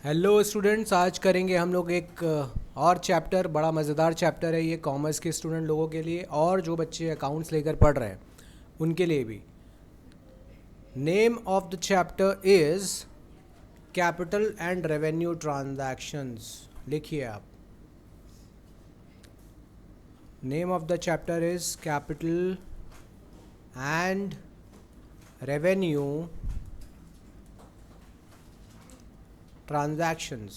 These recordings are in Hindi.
हेलो स्टूडेंट्स, आज करेंगे हम लोग एक और चैप्टर। बड़ा मज़ेदार चैप्टर है ये कॉमर्स के स्टूडेंट लोगों के लिए और जो बच्चे अकाउंट्स लेकर पढ़ रहे हैं उनके लिए भी। Name of the chapter is capital and revenue transactions. लिखिए आप। Name of the chapter is capital and revenue transactions.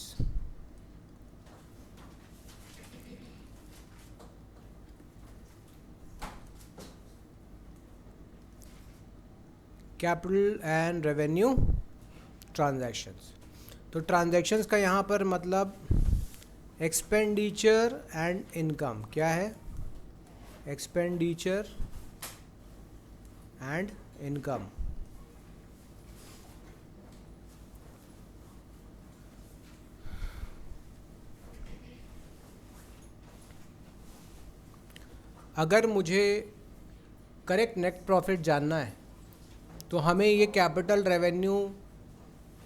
Capital and revenue transactions. तो ट्रांजैक्शंस का यहाँ पर मतलब एक्सपेंडिचर एंड इनकम। क्या है? Expenditure and income. अगर मुझे करेक्ट नेट प्रॉफिट जानना है तो हमें ये कैपिटल रेवेन्यू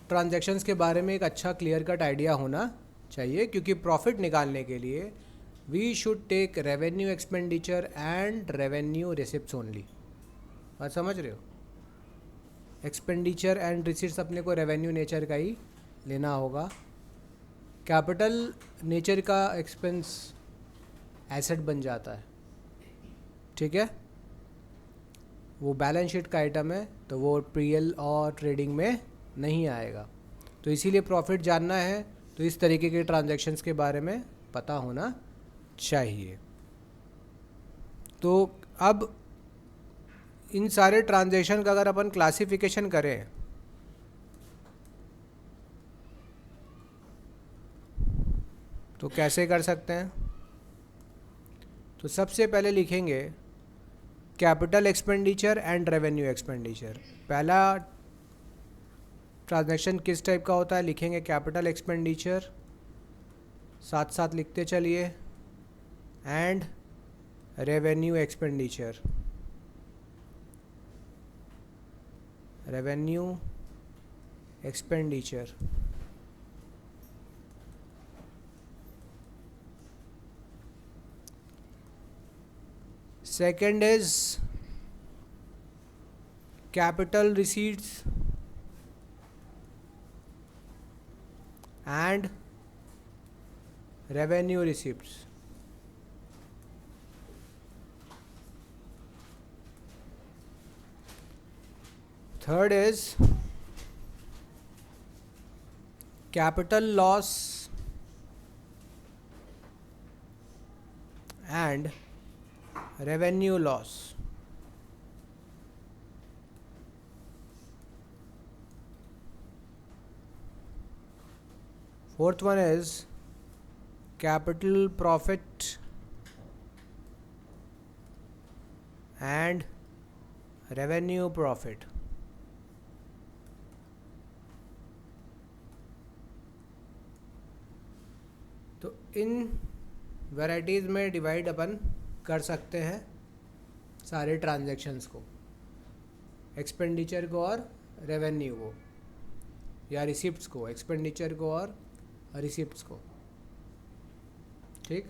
ट्रांजैक्शंस के बारे में एक अच्छा क्लियर कट आइडिया होना चाहिए, क्योंकि प्रॉफिट निकालने के लिए we should take revenue expenditure and revenue receipts only. बात समझ रहे हो? एक्सपेंडिचर एंड रिसिप्ट्स अपने को रेवेन्यू नेचर का ही लेना होगा। कैपिटल नेचर का एक्सपेंस एसेट बन जाता है, ठीक है? वो बैलेंस शीट का आइटम है तो वो पीएल और ट्रेडिंग में नहीं आएगा। तो इसीलिए प्रॉफिट जानना है तो इस तरीके के ट्रांजैक्शंस के बारे में पता होना चाहिए। तो अब इन सारे ट्रांजैक्शन का अगर अपन क्लासिफिकेशन करें तो कैसे कर सकते हैं? तो सबसे पहले लिखेंगे capital expenditure and revenue expenditure. पहला ट्रांजैक्शन किस टाइप का होता है? लिखेंगे कैपिटल एक्सपेंडिचर, साथ साथ लिखते चलिए, and revenue expenditure. Revenue expenditure. Second is capital receipts and revenue receipts. Third is capital loss and revenue loss. Fourth one is capital profit and revenue profit. तो इन वैराइटीज़ में डिवाइड अपन कर सकते हैं सारे ट्रांजैक्शंस को, एक्सपेंडिचर को और रेवेन्यू को, या रिसिप्ट्स को, एक्सपेंडिचर को और रिसिप्ट्स को। ठीक?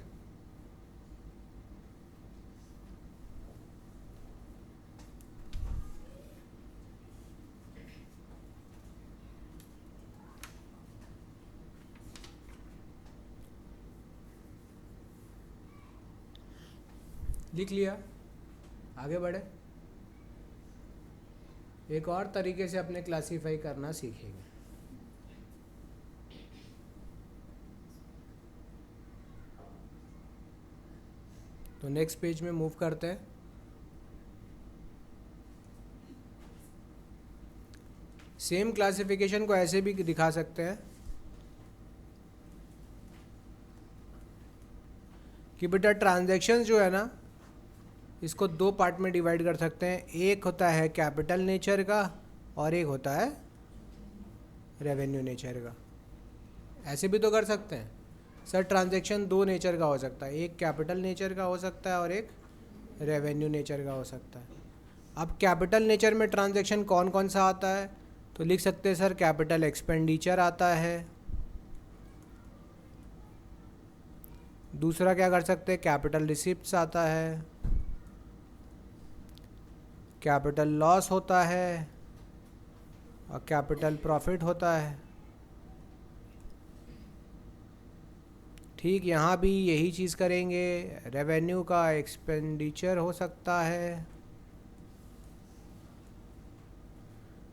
लिख लिया? आगे बढ़े। एक और तरीके से अपने क्लासीफाई करना सीखेंगे। तो नेक्स्ट पेज में मूव करते हैं। सेम क्लासिफिकेशन को ऐसे भी दिखा सकते हैं कि बेटा ट्रांजैक्शंस जो है ना, इसको दो पार्ट में डिवाइड कर सकते हैं। एक होता है कैपिटल नेचर का और एक होता है रेवेन्यू नेचर का। ऐसे भी तो कर सकते हैं सर, ट्रांजैक्शन दो नेचर का हो सकता है, एक कैपिटल नेचर का हो सकता है और एक रेवेन्यू नेचर का हो सकता है। अब कैपिटल नेचर में ट्रांजैक्शन कौन कौन सा आता है? तो लिख सकते हैं सर, कैपिटल एक्सपेंडिचर आता है, दूसरा क्या कर सकते हैं, कैपिटल रिसिप्ट्स आता है, कैपिटल लॉस होता है और कैपिटल प्रॉफिट होता है। ठीक, यहाँ भी यही चीज़ करेंगे। रेवेन्यू का एक्सपेंडिचर हो सकता है,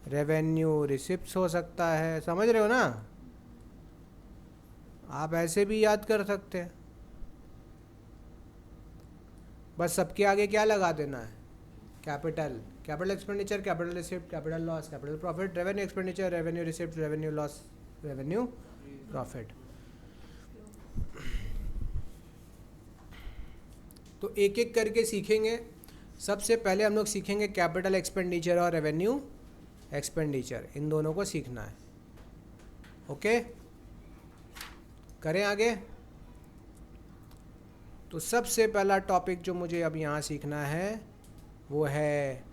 रेवेन्यू रिसिप्ट्स हो सकता है, समझ रहे हो ना। आप ऐसे भी याद कर सकते हैं, बस सबके आगे क्या लगा देना है, capital, capital expenditure, capital receipt, capital loss, capital profit, revenue expenditure, revenue receipt, revenue loss, revenue profit. तो एक एक करके सीखेंगे। सबसे पहले हम लोग सीखेंगे कैपिटल एक्सपेंडिचर और रेवेन्यू एक्सपेंडिचर, इन दोनों को सीखना है। ओके, करें आगे। तो सबसे पहला टॉपिक जो मुझे अब यहाँ सीखना है वो है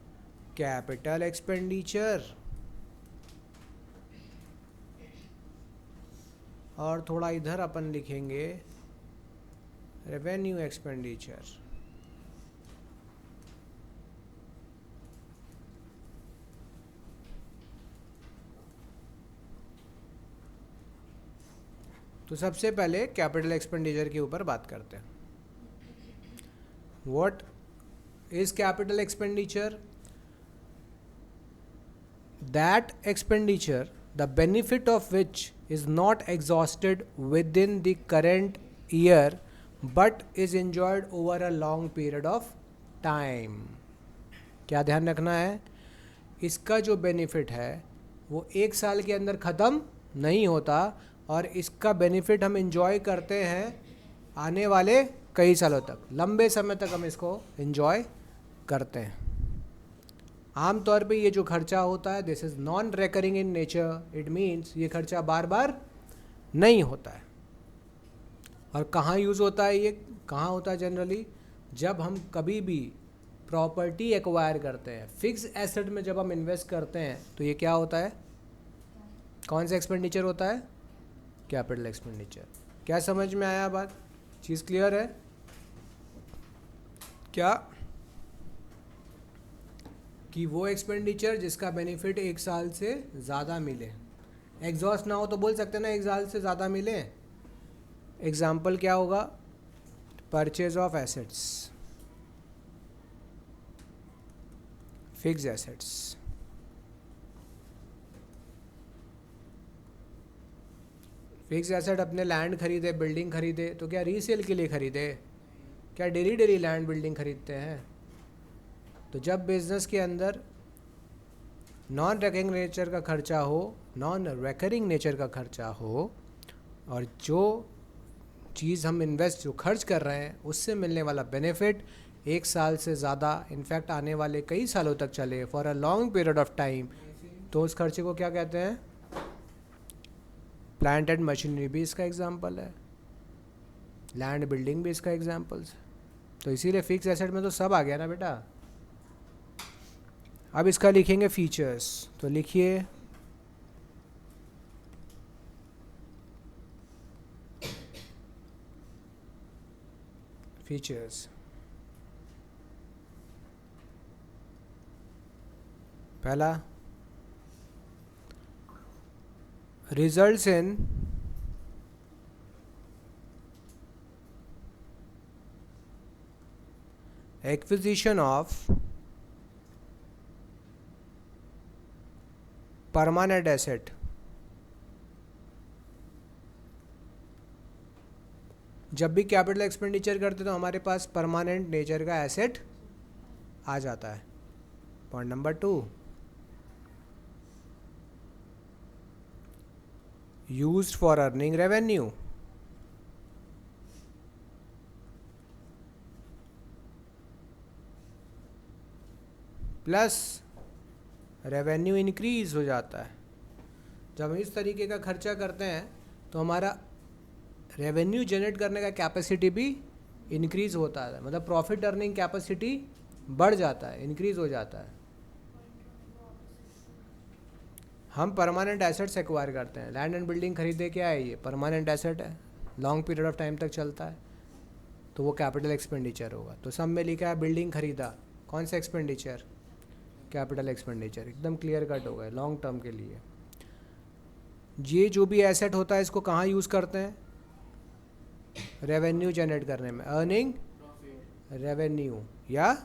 कैपिटल एक्सपेंडिचर, और थोड़ा इधर अपन लिखेंगे रेवेन्यू एक्सपेंडिचर। तो सबसे पहले कैपिटल एक्सपेंडिचर के ऊपर बात करते हैं। What is capital expenditure? That expenditure the benefit of which is not exhausted within the current year but is enjoyed over a long period of time। क्या ध्यान रखना है, इसका जो बेनिफिट है वो एक साल के अंदर ख़त्म नहीं होता, और इसका बेनिफिट हम enjoy करते हैं आने वाले कई सालों तक, लंबे समय तक हम इसको enjoy करते हैं। आमतौर पे ये जो खर्चा होता है this is non recurring in nature, it means ये खर्चा बार बार नहीं होता है। और कहाँ यूज़ होता है, ये कहाँ होता है जनरली, जब हम कभी भी प्रॉपर्टी एक्वायर करते हैं, फिक्स एसेट में जब हम इन्वेस्ट करते हैं, तो ये क्या होता है, कौन सा एक्सपेंडिचर होता है, कैपिटल एक्सपेंडिचर। क्या समझ में आया बात, चीज़ क्लियर है क्या, कि वो एक्सपेंडिचर जिसका बेनिफिट एक साल से ज़्यादा मिले, एग्जॉस्ट ना हो तो बोल सकते हैं ना एक साल से ज़्यादा मिले। एग्जाम्पल क्या होगा, purchase of assets, fix assets, fix asset अपने लैंड खरीदे, बिल्डिंग खरीदे, तो क्या रीसेल के लिए खरीदे, क्या डेली डेली लैंड बिल्डिंग खरीदते हैं। तो जब बिज़नेस के अंदर नॉन रिकरिंग नेचर का खर्चा हो, नॉन रिकरिंग नेचर का खर्चा हो, और जो चीज़ हम इन्वेस्ट जो खर्च कर रहे हैं उससे मिलने वाला बेनिफिट एक साल से ज़्यादा, इनफैक्ट आने वाले कई सालों तक चले, for a long period of time, तो उस खर्चे को क्या कहते हैं, प्लांट एंड मशीनरी भी इसका एग्जाम्पल है, लैंड बिल्डिंग भी इसका एग्जाम्पल्स है। तो इसीलिए फिक्स एसेट में तो सब आ गया ना बेटा। अब इसका लिखेंगे फीचर्स, तो लिखिए फीचर्स। पहला, results in acquisition of permanent asset. जब भी कैपिटल एक्सपेंडिचर करते तो हमारे पास परमानेंट नेचर का एसेट आ जाता है। Point number 2, used for earning revenue. Plus revenue increase हो जाता है। जब हम इस तरीके का खर्चा करते हैं तो हमारा रेवेन्यू जनरेट करने का कैपेसिटी भी इंक्रीज होता है, मतलब प्रॉफिट अर्निंग कैपेसिटी बढ़ जाता है, इंक्रीज हो जाता है। हम परमानेंट एसेट्स एक्वायर करते हैं, लैंड एंड बिल्डिंग खरीदे, क्या है ये परमानेंट एसेट है, लॉन्ग पीरियड ऑफ टाइम तक चलता है। तो वो कैपिटल एक्सपेंडिचर होगा। तो सब में लिखा है बिल्डिंग खरीदा, कौन सा एक्सपेंडिचर? Capital expenditure. एकदम क्लियर कट हो गए लॉन्ग टर्म के लिए। ये जो भी एसेट होता है इसको कहाँ यूज़ करते हैं? रेवेन्यू जनरेट करने में, अर्निंग रेवेन्यू या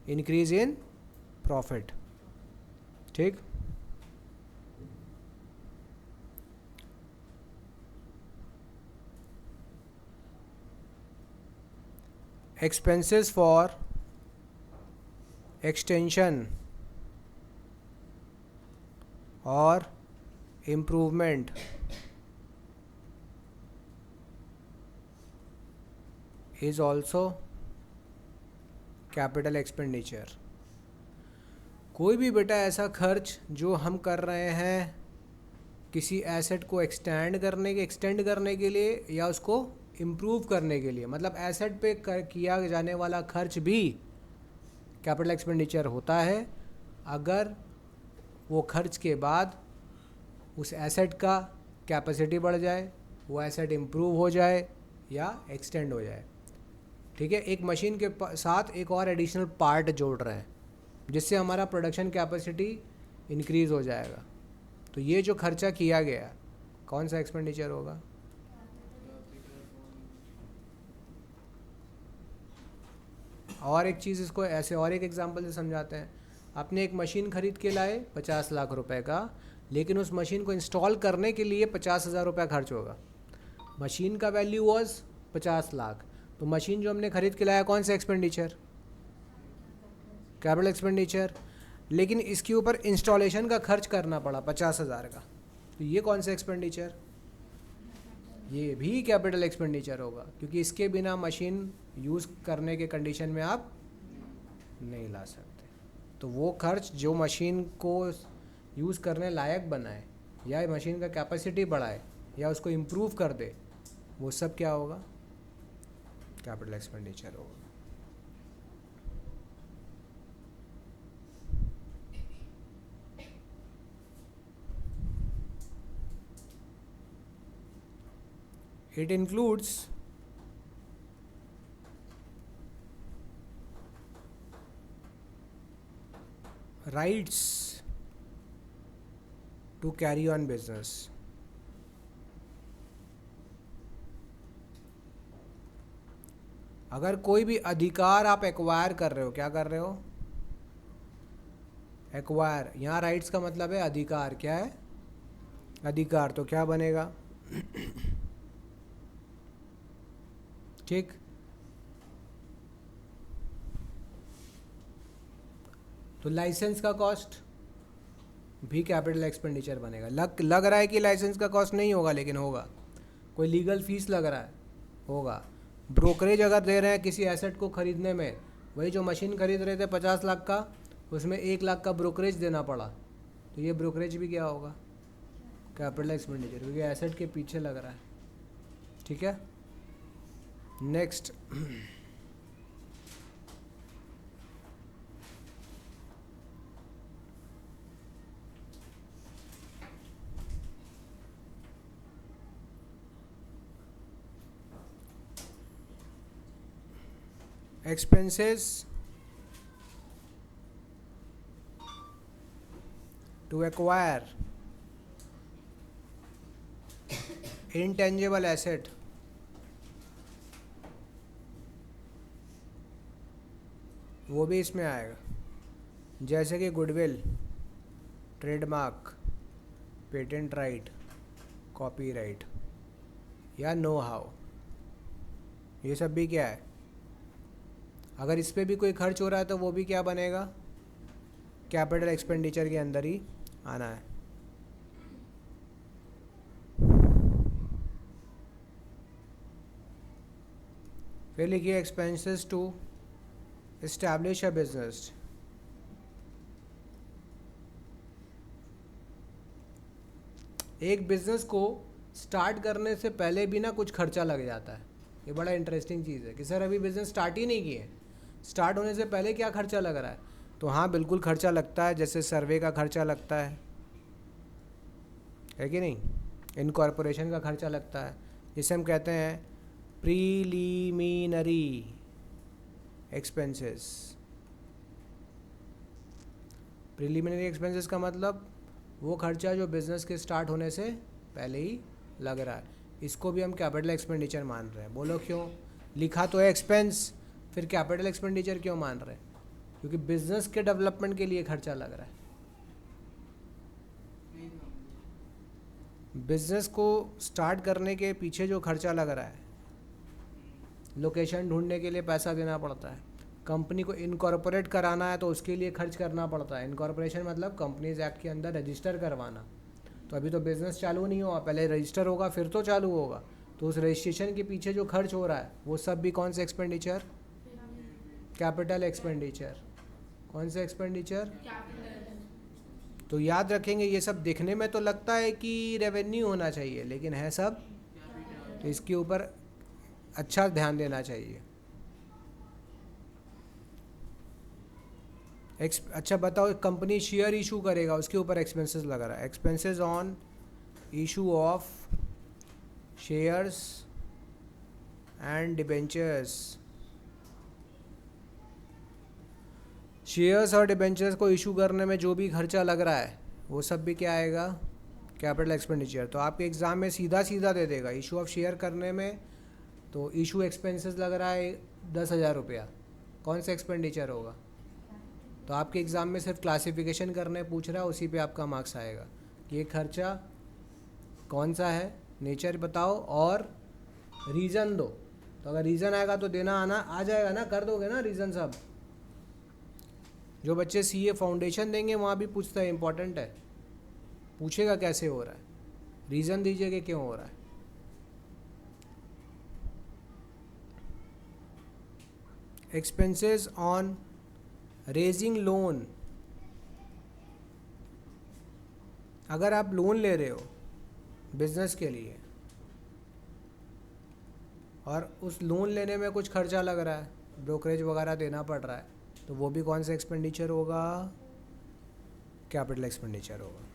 इंक्रीज इन प्रॉफिट। ठीक, expenses for extension or improvement is also capital expenditure। कोई भी बेटा ऐसा खर्च जो हम कर रहे हैं किसी एसेट को एक्सटेंड करने के लिए या उसको इम्प्रूव करने के लिए, मतलब एसेट पे किया जाने वाला खर्च भी कैपिटल एक्सपेंडिचर होता है अगर वो खर्च के बाद उस एसेट का कैपेसिटी बढ़ जाए, वो एसेट इम्प्रूव हो जाए या एक्सटेंड हो जाए। ठीक है, एक मशीन के साथ एक और एडिशनल पार्ट जोड़ रहे हैं जिससे हमारा प्रोडक्शन कैपेसिटी इंक्रीज़ हो जाएगा। तो ये जो खर्चा किया गया कौन सा एक्सपेंडिचर होगा? और एक चीज़ इसको ऐसे और एक एग्जांपल से समझाते हैं। आपने एक मशीन खरीद के लाए 50 लाख रुपए का, लेकिन उस मशीन को इंस्टॉल करने के लिए 50,000 रुपये खर्च होगा। मशीन का वैल्यू वॉज 50 लाख, तो मशीन जो हमने खरीद के लाया कौन सा एक्सपेंडिचर? Capital expenditure. लेकिन इसके ऊपर इंस्टॉलेशन का खर्च करना पड़ा 50,000 का, तो ये कौन सा एक्सपेंडिचर? ये भी कैपिटल एक्सपेंडिचर होगा, क्योंकि इसके बिना मशीन यूज़ करने के कंडीशन में आप नहीं ला सकते। तो वो खर्च जो मशीन को यूज़ करने लायक बनाए या मशीन का कैपेसिटी बढ़ाए या उसको इम्प्रूव कर दे, वो सब क्या होगा? कैपिटल एक्सपेंडिचर होगा। It includes rights to carry on business। अगर कोई भी अधिकार आप एक्वायर कर रहे हो, क्या कर रहे हो? एक्वायर। यहाँ राइट्स का मतलब है अधिकार। क्या है? अधिकार। तो क्या बनेगा? ठीक, तो लाइसेंस का कॉस्ट भी कैपिटल एक्सपेंडिचर बनेगा। लग रहा है कि लाइसेंस का कॉस्ट नहीं होगा, लेकिन होगा। कोई लीगल फीस लग रहा है, होगा। ब्रोकरेज अगर दे रहे हैं किसी एसेट को ख़रीदने में, वही जो मशीन खरीद रहे थे 50 लाख का, उसमें 1 लाख का ब्रोकरेज देना पड़ा, तो ये ब्रोकरेज भी क्या होगा? कैपिटल एक्सपेंडिचर, क्योंकि एसेट के पीछे लग रहा है। ठीक है, next expenses to acquire intangible asset वो भी इसमें आएगा, जैसे कि goodwill, trademark, patent right, copyright या नो हाउ। ये सब भी क्या है? अगर इस पे भी कोई खर्च हो रहा है तो वो भी क्या बनेगा? कैपिटल एक्सपेंडिचर के अंदर ही आना है। फिर लिखिए expenses to establish a business. एक बिजनेस को स्टार्ट करने से पहले भी ना कुछ खर्चा लग जाता है। ये बड़ा इंटरेस्टिंग चीज़ है कि सर अभी बिजनेस स्टार्ट ही नहीं किए, स्टार्ट होने से पहले क्या खर्चा लग रहा है? तो हाँ, बिल्कुल खर्चा लगता है। जैसे सर्वे का खर्चा लगता है कि नहीं? इनकॉर्पोरेशन का खर्चा लगता है, जिसे हम कहते हैं प्रीलिमिनरी एक्सपेंसेस। प्रीलिमिनरी एक्सपेंसेस का मतलब वो खर्चा जो बिज़नेस के स्टार्ट होने से पहले ही लग रहा है, इसको भी हम कैपिटल एक्सपेंडिचर मान रहे हैं। बोलो क्यों? लिखा तो है एक्सपेंस, फिर कैपिटल एक्सपेंडिचर क्यों मान रहे हैं? क्योंकि बिजनेस के डेवलपमेंट के लिए खर्चा लग रहा है। बिजनेस को स्टार्ट करने के पीछे जो खर्चा लग रहा है, लोकेशन ढूंढने के लिए पैसा देना पड़ता है, कंपनी को इनकॉर्पोरेट कराना है तो उसके लिए खर्च करना पड़ता है। इनकॉर्पोरेशन मतलब कंपनीज एक्ट के अंदर रजिस्टर करवाना। तो अभी तो बिज़नेस चालू नहीं हुआ, पहले रजिस्टर होगा फिर तो चालू होगा। तो उस रजिस्ट्रेशन के पीछे जो खर्च हो रहा है वो सब भी कौन से एक्सपेंडिचर? Capital expenditure. कौन से एक्सपेंडिचर? तो याद रखेंगे, ये सब दिखने में तो लगता है कि रेवेन्यू होना चाहिए, लेकिन है सब, तो इसके ऊपर अच्छा ध्यान देना चाहिए। अच्छा बताओ, कंपनी शेयर इशू करेगा, उसके ऊपर एक्सपेंसेस लगा रहा है। Expenses on issue of shares and debentures. Shares और डिबेंचर्स को इशू करने में जो भी खर्चा लग रहा है वो सब भी क्या आएगा? Capital expenditure. तो आपके एग्ज़ाम में सीधा सीधा दे देगा इशू ऑफ शेयर करने में, तो इशू एक्सपेंसेस लग रहा है 10,000 रुपया, कौन सा एक्सपेंडिचर होगा? तो आपके एग्ज़ाम में सिर्फ क्लासिफिकेशन करने पूछ रहा है, उसी पे आपका मार्क्स आएगा कि ये खर्चा कौन सा है, नेचर बताओ और रीज़न दो। तो अगर रीज़न आएगा तो देना आना आ जाएगा ना, कर दोगे ना रीज़न सब। जो बच्चे सीए फाउंडेशन देंगे वहाँ भी पूछता है, इंपॉर्टेंट है, पूछेगा कैसे हो रहा है, रीज़न दीजिए कि क्यों हो रहा है। Expenses on raising loan. अगर आप लोन ले रहे हो बिजनेस के लिए और उस लोन लेने में कुछ खर्चा लग रहा है, ब्रोकरेज वगैरह देना पड़ रहा है, तो वो भी कौन सा एक्सपेंडिचर होगा? कैपिटल एक्सपेंडिचर होगा।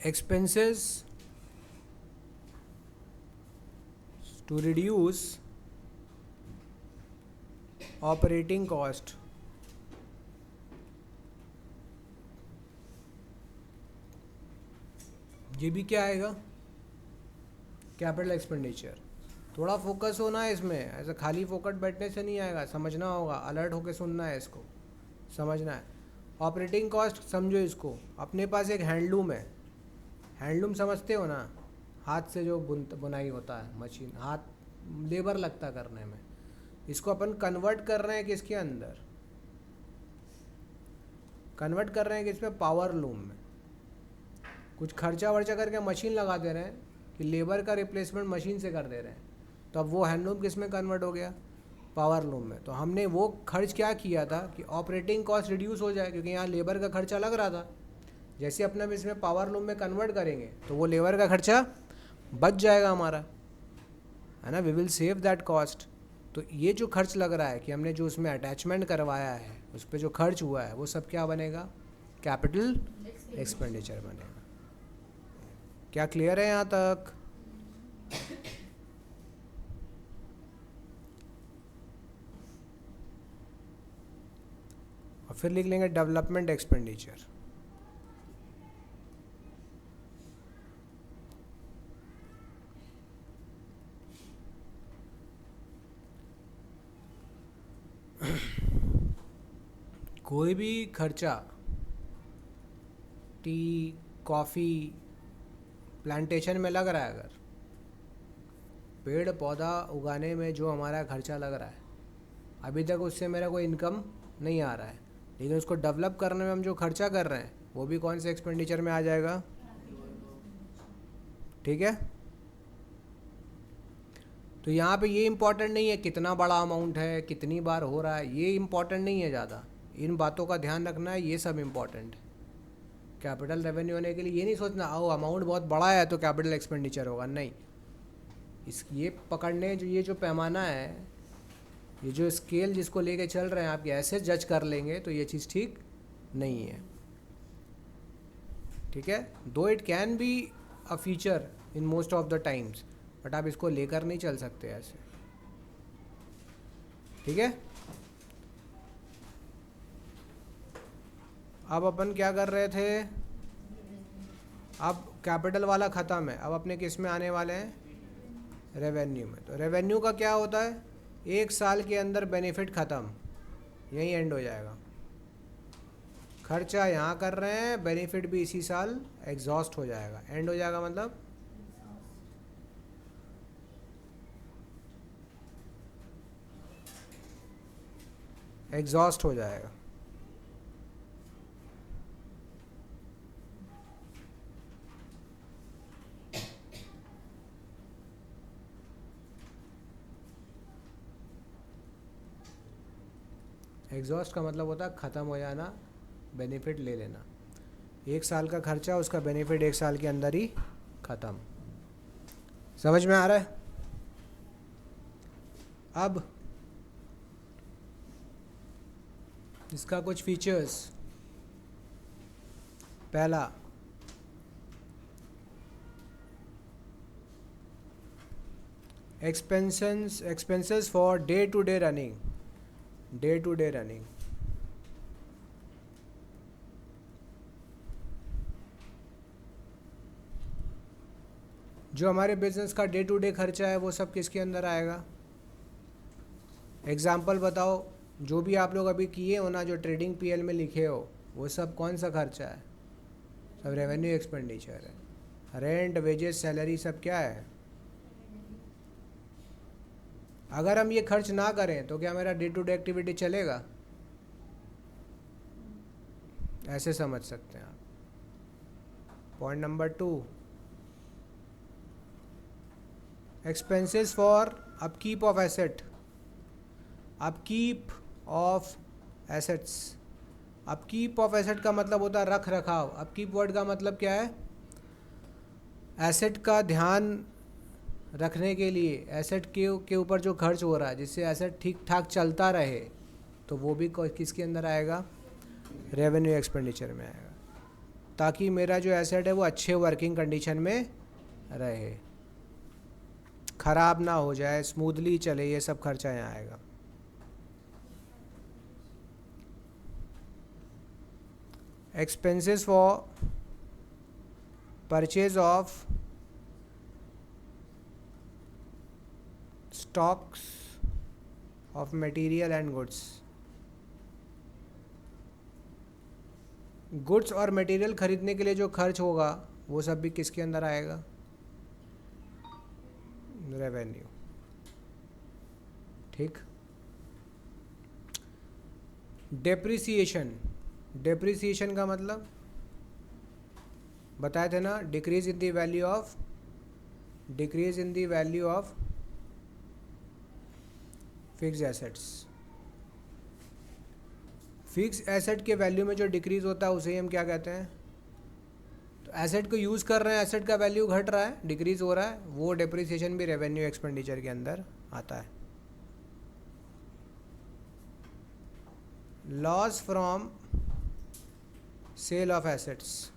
Expenses to reduce operating cost. ये भी क्या आएगा? Capital expenditure. थोड़ा फोकस होना है इसमें, ऐसे खाली फोकट बैठने से नहीं आएगा, समझना होगा, अलर्ट होकर सुनना है, इसको समझना है। ऑपरेटिंग कॉस्ट समझो इसको, अपने पास एक हैंडलूम है, हैंडलूम समझते हो ना, हाथ से जो बुनाई होता है, मशीन, हाथ लेबर लगता करने में, इसको अपन कन्वर्ट कर रहे हैं किसके अंदर? कन्वर्ट कर रहे हैं किस में? पावर लूम में। कुछ खर्चा वर्चा करके मशीन लगा दे रहे हैं कि लेबर का रिप्लेसमेंट मशीन से कर दे रहे हैं, तो अब वो हैंडलूम किस में कन्वर्ट हो गया? पावर लूम में। तो हमने वो खर्च क्या किया था कि ऑपरेटिंग कॉस्ट रिड्यूस हो जाए, क्योंकि यहाँ लेबर का खर्चा लग रहा था। जैसे अपने हम इसमें पावर लूम में कन्वर्ट करेंगे तो वो लेबर का खर्चा बच जाएगा हमारा, है ना, we will save that cost. तो ये जो खर्च लग रहा है कि हमने जो उसमें अटैचमेंट करवाया है, उस पर जो खर्च हुआ है, वो सब क्या बनेगा? कैपिटल एक्सपेंडिचर बनेगा। क्या क्लियर है यहाँ तक? और फिर लिख लेंगे डेवलपमेंट एक्सपेंडिचर। कोई भी खर्चा, टी, कॉफ़ी, प्लांटेशन में लग रहा है, अगर पेड़ पौधा उगाने में जो हमारा खर्चा लग रहा है, अभी तक उससे मेरा कोई इनकम नहीं आ रहा है, लेकिन उसको डेवलप करने में हम जो खर्चा कर रहे हैं वो भी कौन से एक्सपेंडिचर में आ जाएगा? ठीक है। तो यहाँ पे ये इम्पॉर्टेंट नहीं है कितना बड़ा अमाउंट है, कितनी बार हो रहा है, ये इम्पॉर्टेंट नहीं है ज़्यादा, इन बातों का ध्यान रखना है, ये सब इम्पॉर्टेंट है। कैपिटल रेवेन्यू होने के लिए ये नहीं सोचना अमाउंट बहुत बड़ा है तो कैपिटल एक्सपेंडिचर होगा, नहीं। ये पकड़ने जो ये जो पैमाना है, ये जो स्केल जिसको लेके चल रहे हैं, आप ऐसे जज कर लेंगे तो ये चीज़ ठीक नहीं है। ठीक है, दो it can be a feature in most of the times, but आप इसको लेकर नहीं चल सकते ऐसे, ठीक है। अब अपन क्या कर रहे थे, अब कैपिटल वाला ख़त्म है, अब अपने किस में आने वाले हैं, रेवेन्यू में। तो रेवेन्यू का क्या होता है, एक साल के अंदर बेनिफिट ख़त्म, यहीं एंड हो जाएगा। खर्चा यहाँ कर रहे हैं, बेनिफिट भी इसी साल एग्जॉस्ट हो जाएगा, एंड हो जाएगा, मतलब एग्जॉस्ट हो जाएगा। एग्जॉस्ट का मतलब होता है ख़त्म हो जाना, बेनिफिट ले लेना। एक साल का खर्चा, उसका बेनिफिट एक साल के अंदर ही ख़त्म। समझ में आ रहा है। अब इसका कुछ फीचर्स, पहला expenses for day to day running, day to day running. जो हमारे बिजनेस का डे टू डे खर्चा है वो सब किसके अंदर आएगा। एग्जाम्पल बताओ, जो भी आप लोग अभी किए हो ना, जो ट्रेडिंग पीएल में लिखे हो, वो सब कौन सा खर्चा है, सब रेवेन्यू एक्सपेंडिचर है। रेंट, वेजेस, सैलरी सब क्या है। अगर हम ये खर्च ना करें तो क्या मेरा डे टू डे एक्टिविटी चलेगा, ऐसे समझ सकते हैं आप। Point number 2, expenses for upkeep of asset, upkeep of assets. Upkeep of asset का मतलब होता है रख रखाव। अपकीप वर्ड का मतलब क्या है, एसेट का ध्यान रखने के लिए, एसेट के ऊपर जो खर्च हो रहा है जिससे एसेट ठीक ठाक चलता रहे, तो वो भी किसके अंदर आएगा, रेवेन्यू एक्सपेंडिचर में आएगा, ताकि मेरा जो एसेट है वो अच्छे वर्किंग कंडीशन में रहे, ख़राब ना हो जाए, स्मूथली चले, ये सब खर्चा यहाँ आएगा। Expenses for purchase of stocks of material and goods. Goods और मटेरियल खरीदने के लिए जो खर्च होगा वो सब भी किसके अंदर आएगा, रेवेन्यू, ठीक। डेप्रिसिएशन, डेप्रिसिएशन का मतलब बताए थे ना, decrease in the value of, decrease in the value of fix assets. Fix asset के वैल्यू में जो डिक्रीज होता है उसे हम क्या कहते हैं, तो एसेट को यूज़ कर रहे हैं, एसेट का वैल्यू घट रहा है, डिक्रीज हो रहा है, वो डेप्रिसिएशन भी रेवेन्यू एक्सपेंडिचर के अंदर आता है। Loss from sale of assets,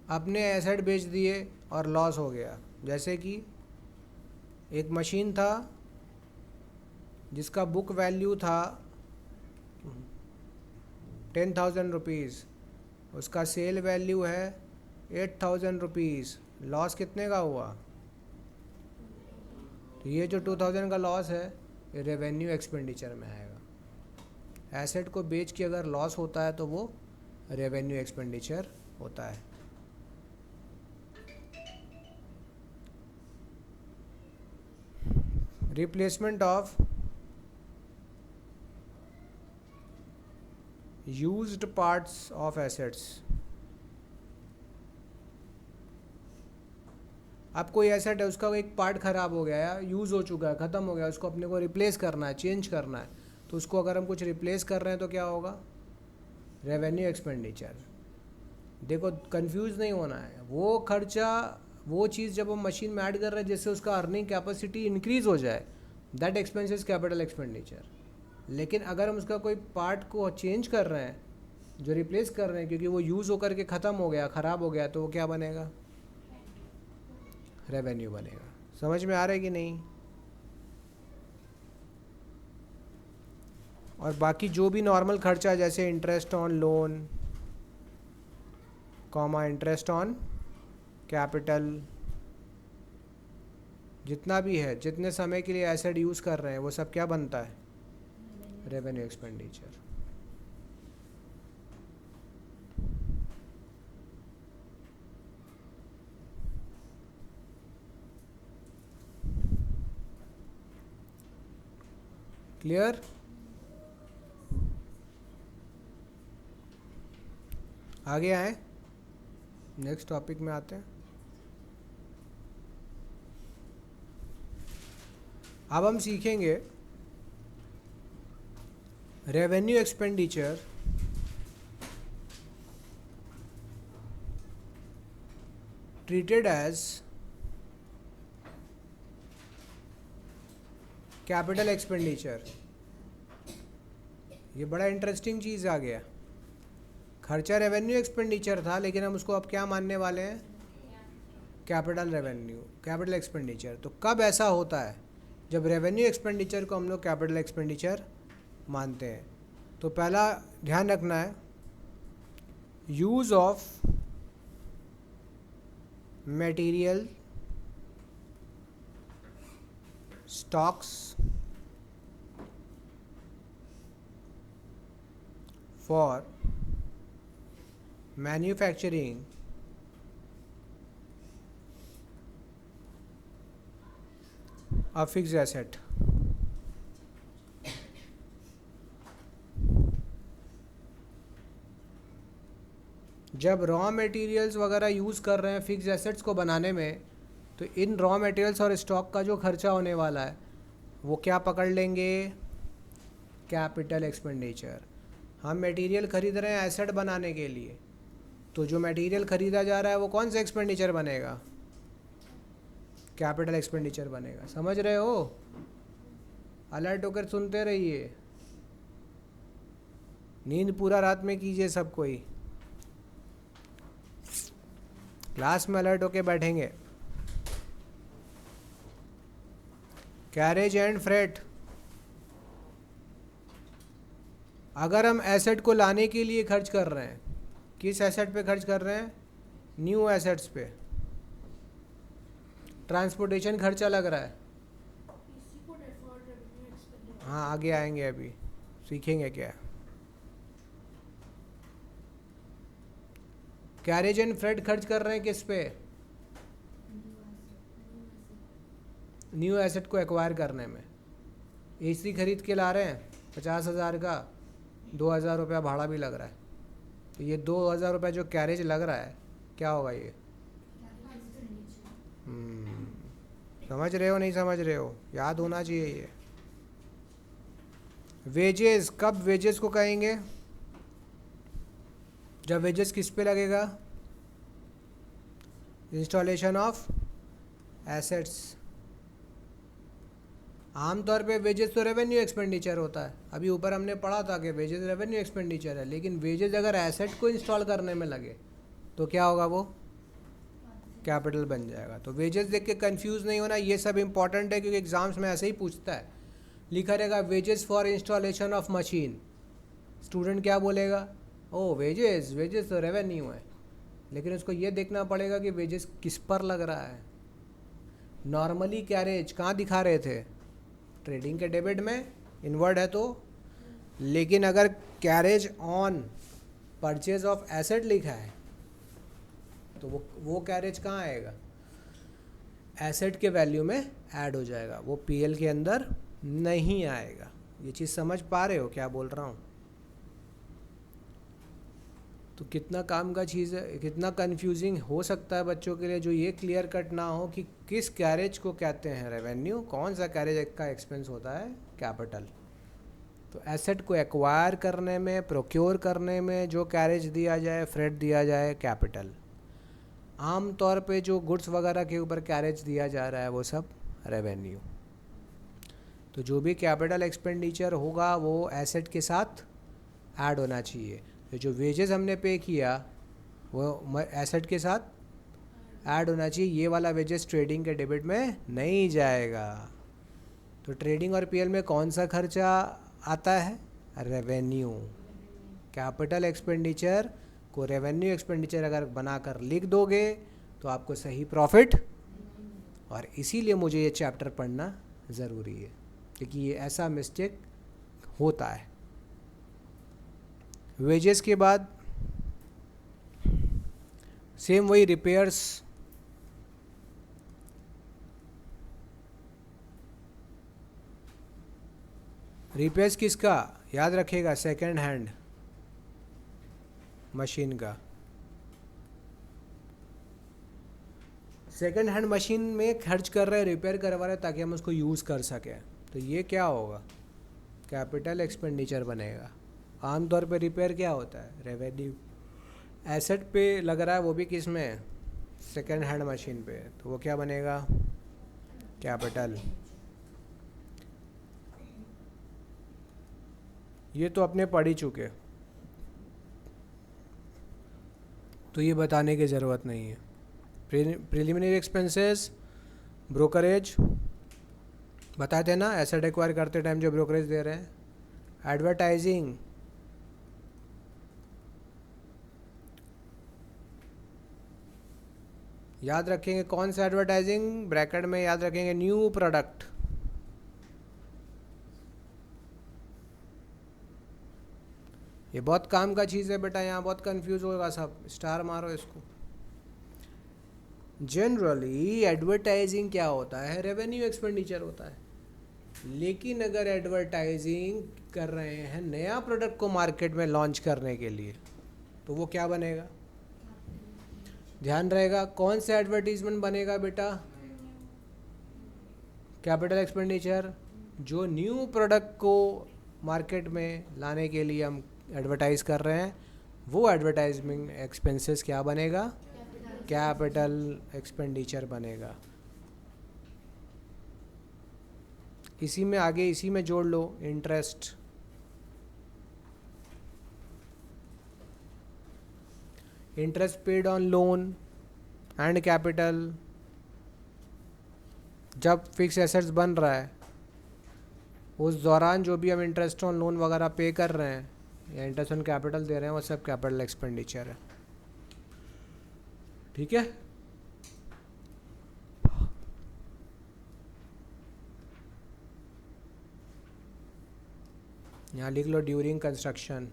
अपने एसेट बेच दिए और लॉस हो गया। जैसे कि एक मशीन था जिसका बुक वैल्यू था 10,000 रुपीज़, उसका सेल वैल्यू है 8,000 रुपीज़, लॉस कितने का हुआ, तो ये जो 2,000 का लॉस है ये रेवेन्यू एक्सपेंडिचर में आएगा। एसेट को बेच के अगर लॉस होता है तो वो रेवेन्यू एक्सपेंडिचर होता है। Replacement of used parts of assets. अब कोई एसेट है, उसका एक पार्ट ख़राब हो गया है, यूज़ हो चुका है, ख़त्म हो गया, उसको अपने को रिप्लेस करना है, चेंज करना है, तो उसको अगर हम कुछ रिप्लेस कर रहे हैं तो क्या होगा, रेवेन्यू एक्सपेंडिचर। देखो कंफ्यूज नहीं होना है, वो खर्चा, वो चीज़ जब हम मशीन में ऐड कर रहे हैं जिससे उसका अर्निंग कैपेसिटी इंक्रीज़ हो जाए, that expense is capital expenditure. लेकिन अगर हम उसका कोई पार्ट को चेंज कर रहे हैं, जो रिप्लेस कर रहे हैं क्योंकि वो यूज़ होकर के ख़त्म हो गया, ख़राब हो गया, तो वो क्या बनेगा? रेवेन्यू बनेगा। समझ में आ रहा है कि नहीं? और बाकी जो भी नॉर्मल खर्चा जैसे interest on loan, comma interest on capital, जितना भी है, जितने समय के लिए एसेट यूज़ कर रहे हैं, वो सब क्या बनता है? Revenue expenditure. क्लियर? आगे आए, नेक्स्ट टॉपिक में आते हैं। अब हम सीखेंगे revenue expenditure treated as capital expenditure. ये बड़ा इंटरेस्टिंग चीज़ आ गया। खर्चा रेवेन्यू एक्सपेंडिचर था, लेकिन हम उसको अब क्या मानने वाले हैं? Capital revenue, capital expenditure. तो कब ऐसा होता है? जब रेवेन्यू एक्सपेंडिचर को हम लोग कैपिटल एक्सपेंडिचर मानते हैं। तो पहला ध्यान रखना है, use of material, stocks for manufacturing a fixed asset। जब रॉ मटेरियल्स वगैरह यूज़ कर रहे हैं फिक्स एसेट्स को बनाने में, तो इन रॉ मटेरियल्स और स्टॉक का जो खर्चा होने वाला है वो क्या पकड़ लेंगे? Capital expenditure. हम मटेरियल खरीद रहे हैं एसेट बनाने के लिए, तो जो मटेरियल खरीदा जा रहा है वो कौन सा एक्सपेंडिचर बनेगा? कैपिटल एक्सपेंडिचर बनेगा। समझ रहे हो? अलर्ट होकर सुनते रहिए, नींद पूरा रात में कीजिए सब कोई, क्लास में अलर्ट होकर बैठेंगे। कैरेज एंड फ्रेट, अगर हम एसेट को लाने के लिए खर्च कर रहे हैं, किस एसेट पे खर्च कर रहे हैं? न्यू एसेट्स पे। ट्रांसपोर्टेशन खर्चा लग रहा है। हाँ, आगे आएंगे, अभी सीखेंगे क्या। कैरेज एंड फ्रेट खर्च कर रहे हैं किस पे? न्यू एसेट को एक्वायर करने में। एसी खरीद के ला रहे हैं 50,000 का, 2,000 रुपया भाड़ा भी लग रहा है, तो ये 2,000 रुपया जो कैरेज लग रहा है, क्या होगा ये? समझ रहे हो नहीं समझ रहे हो? याद होना चाहिए ये। वेजेस, कब वेजेस को कहेंगे? जब वेजेस किस पे लगेगा? Installation of assets. आमतौर पे वेजेस तो रेवेन्यू एक्सपेंडिचर होता है। अभी ऊपर हमने पढ़ा था कि वेजेस रेवेन्यू एक्सपेंडिचर है, लेकिन वेजेस अगर एसेट को इंस्टॉल करने में लगे तो क्या होगा? वो कैपिटल बन जाएगा। तो वेजेस देख के कंफ्यूज नहीं होना, ये सब इंपॉर्टेंट है क्योंकि एग्जाम्स में ऐसे ही पूछता है। लिखा रहेगा wages for installation of machine, student क्या बोलेगा? ओ वेजेस, वेजेस तो रेवेन्यू है, लेकिन उसको ये देखना पड़ेगा कि वेजेस किस पर लग रहा है। नॉर्मली कैरेज कहाँ दिखा रहे थे? ट्रेडिंग के डेबिट में, इनवर्ड है तो। लेकिन अगर carriage on purchase of asset लिखा है तो वो कैरेज कहाँ आएगा? एसेट के वैल्यू में ऐड हो जाएगा, वो पीएल के अंदर नहीं आएगा। ये चीज़ समझ पा रहे हो क्या बोल रहा हूँ? तो कितना काम का चीज़ है, कितना कंफ्यूजिंग हो सकता है बच्चों के लिए जो ये क्लियर कट ना हो कि किस कैरेज को कहते हैं रेवेन्यू, कौन सा कैरेज का एक्सपेंस होता है कैपिटल। तो एसेट को एक्वायर करने में, प्रोक्योर करने में जो कैरेज दिया जाए, फ्रेट दिया जाए, कैपिटल। आम तौर पे जो गुड्स वगैरह के ऊपर कैरेज दिया जा रहा है वो सब रेवेन्यू। तो तो जो भी कैपिटल एक्सपेंडिचर होगा वो एसेट के साथ ऐड होना चाहिए। तो जो वेजेस हमने पे किया वो एसेट के साथ ऐड होना चाहिए। ये वाला वेजेस ट्रेडिंग के डेबिट में नहीं जाएगा। तो ट्रेडिंग और पीएल में कौन सा खर्चा आता है? रेवेन्यू। कैपिटल एक्सपेंडिचर को रेवेन्यू एक्सपेंडिचर अगर बनाकर लिख दोगे तो आपको सही प्रॉफिट, और इसीलिए मुझे ये चैप्टर पढ़ना ज़रूरी है क्योंकि ये ऐसा मिस्टेक होता है। वेजेस के बाद सेम वही रिपेयर्स, रिपेयर्स किसका याद रखेगा? सेकेंड हैंड मशीन का। सेकेंड हैंड मशीन में खर्च कर रहे हैं, रिपेयर करवा रहे हैं ताकि हम उसको यूज़ कर सकें। तो ये क्या होगा? कैपिटल एक्सपेंडिचर बनेगा। आमतौर पे रिपेयर क्या होता है? रेवेन्यू। एसेट पे लग रहा है, वो भी किस में? सेकेंड हैंड मशीन पे। तो वो क्या बनेगा? कैपिटल। ये तो अपने पढ़ ही चुके, तो ये बताने की ज़रूरत नहीं है। प्रिलिमिनरी एक्सपेंसेस, ब्रोकरेज बताए थे ना, एसेट एक्वायर करते टाइम जो ब्रोकरेज दे रहे हैं। एडवर्टाइजिंग, याद रखेंगे कौन सा एडवर्टाइजिंग? ब्रैकेट में याद रखेंगे न्यू प्रोडक्ट। ये बहुत काम का चीज़ है बेटा, यहाँ बहुत कंफ्यूज होगा सब, स्टार मारो इसको। जनरली एडवर्टाइजिंग क्या होता है? रेवेन्यू एक्सपेंडिचर होता है। लेकिन अगर एडवर्टाइजिंग कर रहे हैं नया प्रोडक्ट को मार्केट में लॉन्च करने के लिए, तो वो क्या बनेगा? ध्यान रहेगा, कौन सा एडवर्टीजमेंट बनेगा बेटा? Capital expenditure. जो न्यू प्रोडक्ट को मार्केट में लाने के लिए हम एडवर्टाइज कर रहे हैं, वो एडवर्टाइजमेंट एक्सपेंसेस क्या बनेगा? कैपिटल एक्सपेंडिचर बनेगा। इसी में आगे इसी में जोड़ लो interest. Interest paid on loan and capital. जब फिक्स एसेट्स बन रहा है उस दौरान जो भी हम इंटरेस्ट ऑन लोन वगैरह पे कर रहे हैं या इंटरेस्ट ऑन कैपिटल दे रहे हैं, वो सब कैपिटल एक्सपेंडिचर है। ठीक है? यहाँ लिख लो during construction.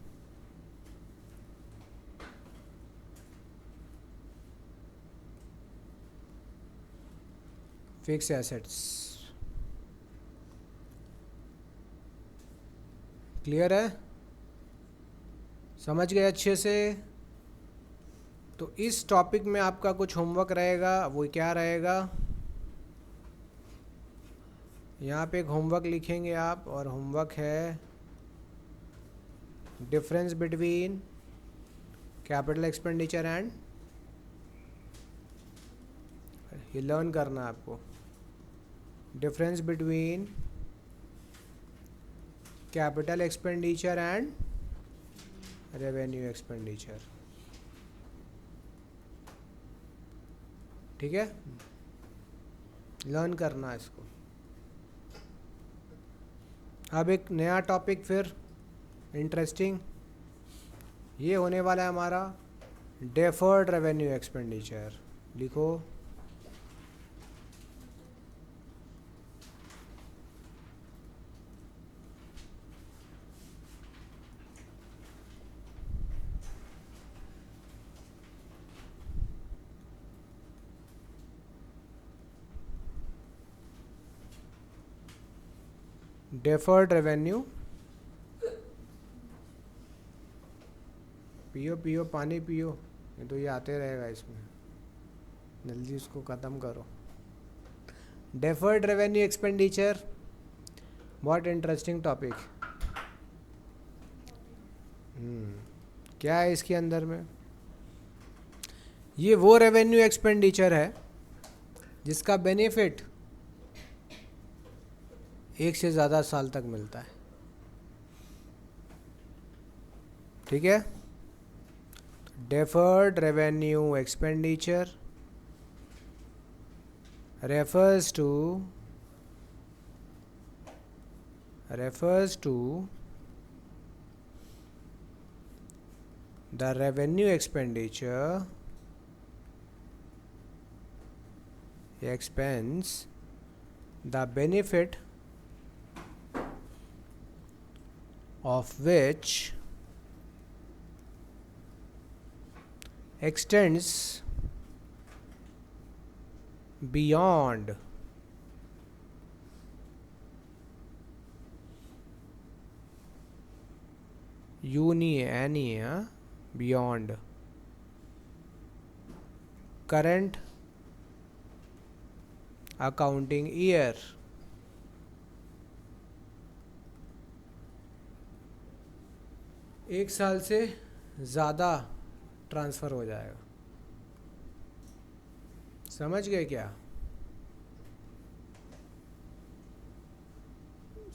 Fix assets. Clear है? समझ गए अच्छे से? तो इस टॉपिक में आपका कुछ होमवर्क रहेगा, वो क्या रहेगा? यहाँ पे एक होमवर्क लिखेंगे आप, और होमवर्क है difference between capital expenditure and, ये लर्न करना है आपको, difference between capital expenditure and revenue expenditure. ठीक है? लर्न करना है इसको। अब एक नया टॉपिक फिर इंटरेस्टिंग, ये होने वाला है हमारा डेफर्ड रेवेन्यू एक्सपेंडिचर। लिखो डेफर्ड रेवेन्यू। पियो पियो पानी पियो, ये तो ये आते रहेगा इसमें, जल्दी इसको ख़त्म करो। डेफर्ड रेवेन्यू एक्सपेंडिचर, बहुत इंटरेस्टिंग टॉपिक। क्या है इसके अंदर में? ये वो रेवेन्यू एक्सपेंडिचर है जिसका बेनिफिट 1 से ज़्यादा साल तक मिलता है, ठीक है। Deferred revenue expenditure refers to the revenue expenditure expense the benefit of which extends beyond beyond current accounting year. एक साल से ज़्यादा ट्रांसफ़र हो जाएगा, समझ गए क्या?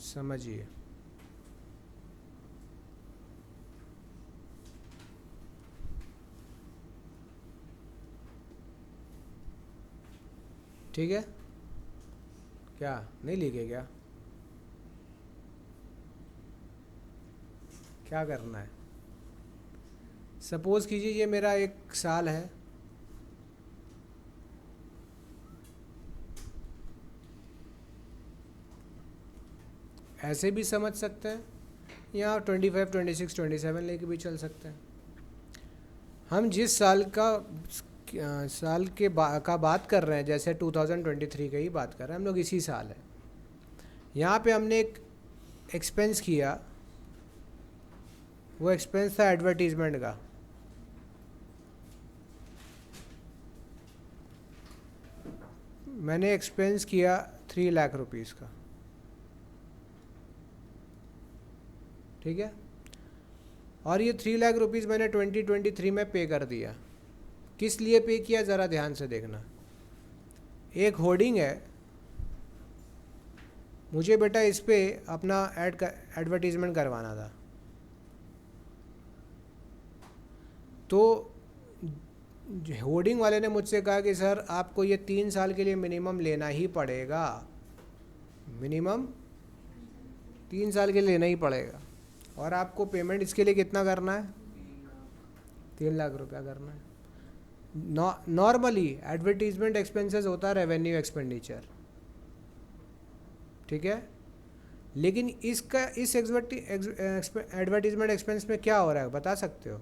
समझिए। ठीक है, क्या नहीं लिखे क्या? क्या करना है? सपोज़ कीजिए ये मेरा 1 साल है, ऐसे भी समझ सकते हैं, या 25, 26, 27 लेके भी चल सकते हैं। हम जिस साल का बात कर रहे हैं, जैसे 2023 का ही बात कर रहे हैं हम लोग, इसी साल है। यहाँ पे हमने एक एक्सपेंस किया, वो एक्सपेंस था एडवर्टीज़मेंट का। मैंने एक्सपेंस किया 3 लाख रुपीस का, ठीक है। और ये 3 लाख रुपीस मैंने 2023 में पे कर दिया। किस लिए पे किया, ज़रा ध्यान से देखना। एक होर्डिंग है, मुझे बेटा इस पे अपना एडवर्टीज़मेंट करवाना था, तो होर्डिंग वाले ने मुझसे कहा कि सर आपको ये 3 साल के लिए मिनिमम लेना ही पड़ेगा, मिनिमम 3 साल के लिए लेना ही पड़ेगा। और आपको पेमेंट इसके लिए कितना करना है? 3 लाख रुपया करना है। नॉर्मली एडवर्टीज़मेंट एक्सपेंसेस होता है रेवेन्यू एक्सपेंडिचर, ठीक है। लेकिन इस एडवर्टीज़मेंट एक्सपेंस में क्या हो रहा है बता सकते हो?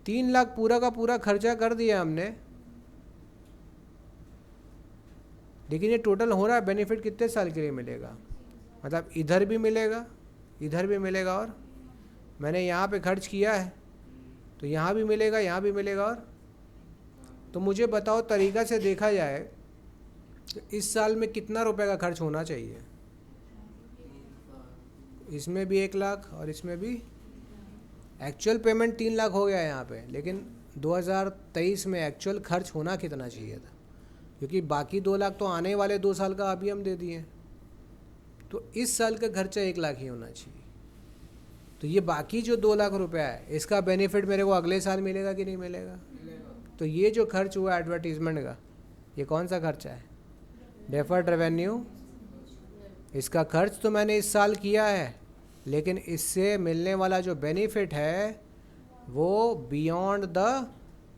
3 लाख पूरा का पूरा खर्चा कर दिया हमने, लेकिन ये टोटल हो रहा है बेनिफिट कितने साल के लिए मिलेगा? मतलब इधर भी मिलेगा, इधर भी मिलेगा, और मैंने यहाँ पे खर्च किया है तो यहाँ भी मिलेगा, यहाँ भी मिलेगा। और तो मुझे बताओ, तरीका से देखा जाए तो इस साल में कितना रुपए का खर्च होना चाहिए? इसमें भी 1 लाख और इसमें भी। एक्चुअल पेमेंट 3 लाख हो गया है यहाँ पे, लेकिन 2023 में एक्चुअल खर्च होना कितना चाहिए था? क्योंकि बाकी 2 लाख तो आने वाले 2 साल का अभी हम दे दिए, तो इस साल का खर्चा 1 लाख ही होना चाहिए। तो ये बाकी जो 2 लाख रुपया है, इसका बेनिफिट मेरे को अगले साल मिलेगा कि नहीं मिलेगा? तो ये जो खर्च हुआ एडवर्टीज़मेंट का, ये कौन सा खर्चा है? Deferred revenue. इसका खर्च तो मैंने इस साल किया है, लेकिन इससे मिलने वाला जो बेनिफिट है वो बियॉन्ड द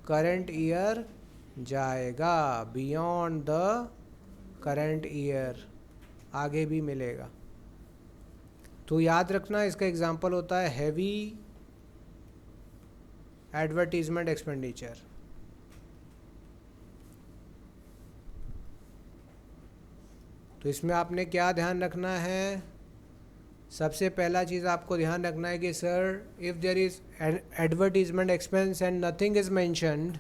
करंट ईयर जाएगा, बियॉन्ड द करंट ईयर आगे भी मिलेगा। तो याद रखना, इसका एग्जांपल होता है हैवी एडवर्टीजमेंट एक्सपेंडिचर। तो इसमें आपने क्या ध्यान रखना है? सबसे पहला चीज़ आपको ध्यान रखना है कि sir if there is advertisement expense and nothing is mentioned,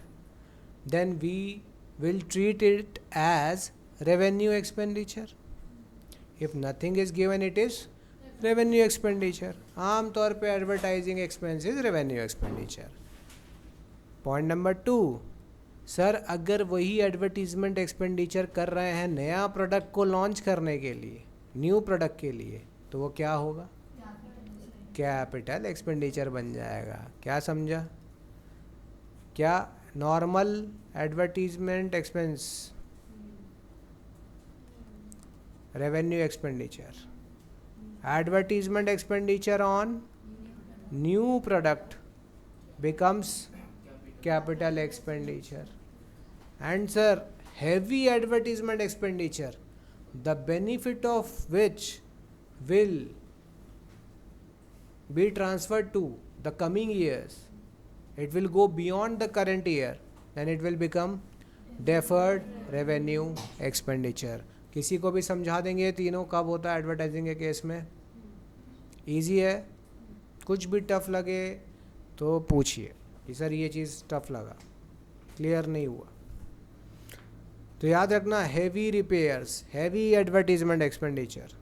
then we will treat it as revenue expenditure. If nothing is given, it is revenue expenditure. आम तौर पे advertising expense is revenue expenditure. Point number 2, sir अगर वही एडवर्टीजमेंट एक्सपेंडिचर कर रहे हैं नया प्रोडक्ट को लॉन्च करने के लिए, न्यू प्रोडक्ट के लिए, तो वो क्या होगा? कैपिटल एक्सपेंडिचर बन जाएगा। क्या समझा? क्या normal advertisement expense, revenue expenditure, advertisement expenditure on new product becomes capital expenditure. And sir, heavy advertisement expenditure, the benefit of which will be transferred to the coming years, it will go beyond the current year, then it will become deferred revenue expenditure. किसी को भी समझा देंगे तीनों कब होता है एडवर्टाइजिंग के केस में? ईजी है, कुछ भी टफ लगे तो पूछिए कि सर ये चीज़ टफ लगा, क्लियर नहीं हुआ। तो याद रखना, heavy repairs, heavy advertisement expenditure.